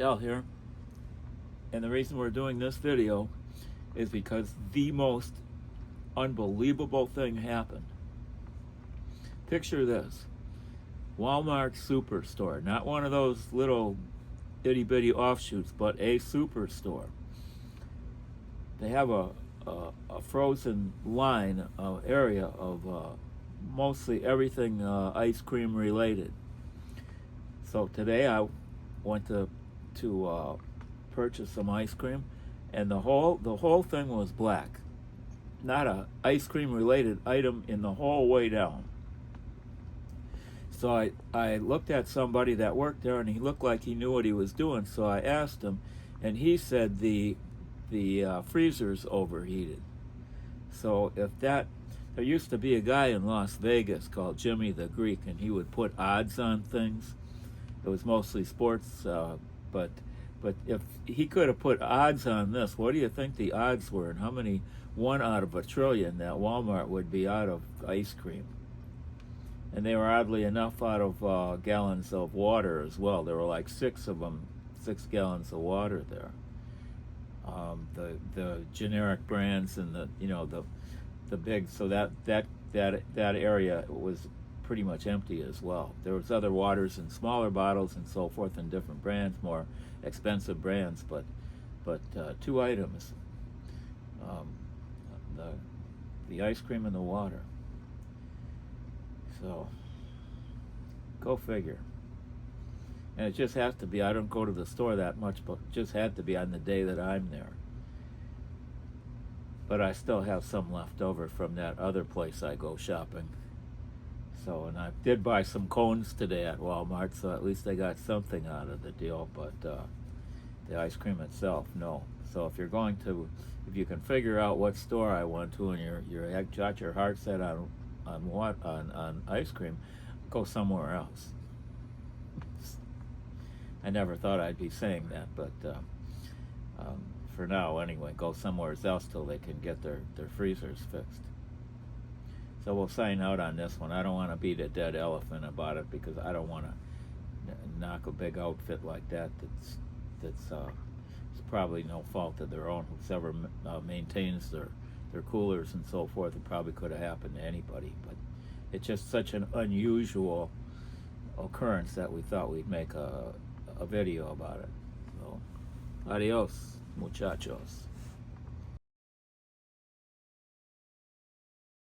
Al here, and the reason we're doing this video is because the most unbelievable thing happened. Picture this: Walmart Superstore, not one of those little itty bitty offshoots, but a superstore. They have a frozen line area of mostly everything ice cream related. So today I went to purchase some ice cream, and the whole thing was black. Not a ice cream related item in the whole way down. So I looked at somebody that worked there, and he looked like he knew what he was doing. So I asked him, and he said the freezer's overheated. So there used to be a guy in Las Vegas called Jimmy the Greek, and he would put odds on things. It was mostly sports, but if he could have put odds on this, what do you think the odds were, and how many 1 out of a trillion that Walmart would be out of ice cream? And they were oddly enough out of gallons of water as well. There were like 6 of them, 6 gallons of water there. The generic brands and the big, so that area was pretty much empty as well. There was other waters in smaller bottles and so forth in different brands, more expensive brands, but 2 items, the ice cream and the water. So go figure. And it just has to be, I don't go to the store that much, but it just had to be on the day that I'm there. But I still have some left over from that other place I go shopping. So, and I did buy some cones today at Walmart, so at least I got something out of the deal, but the ice cream itself, no. So if you can figure out what store I went to, and you're got your heart set on ice cream, go somewhere else. I never thought I'd be saying that, but for now anyway, go somewhere else till they can get their freezers fixed. So we'll sign out on this one. I don't want to beat a dead elephant about it, because I don't want to knock a big outfit like that it's probably no fault of their own. Whoever maintains their coolers and so forth, it probably could have happened to anybody, but it's just such an unusual occurrence that we thought we'd make a video about it. So, adios, muchachos.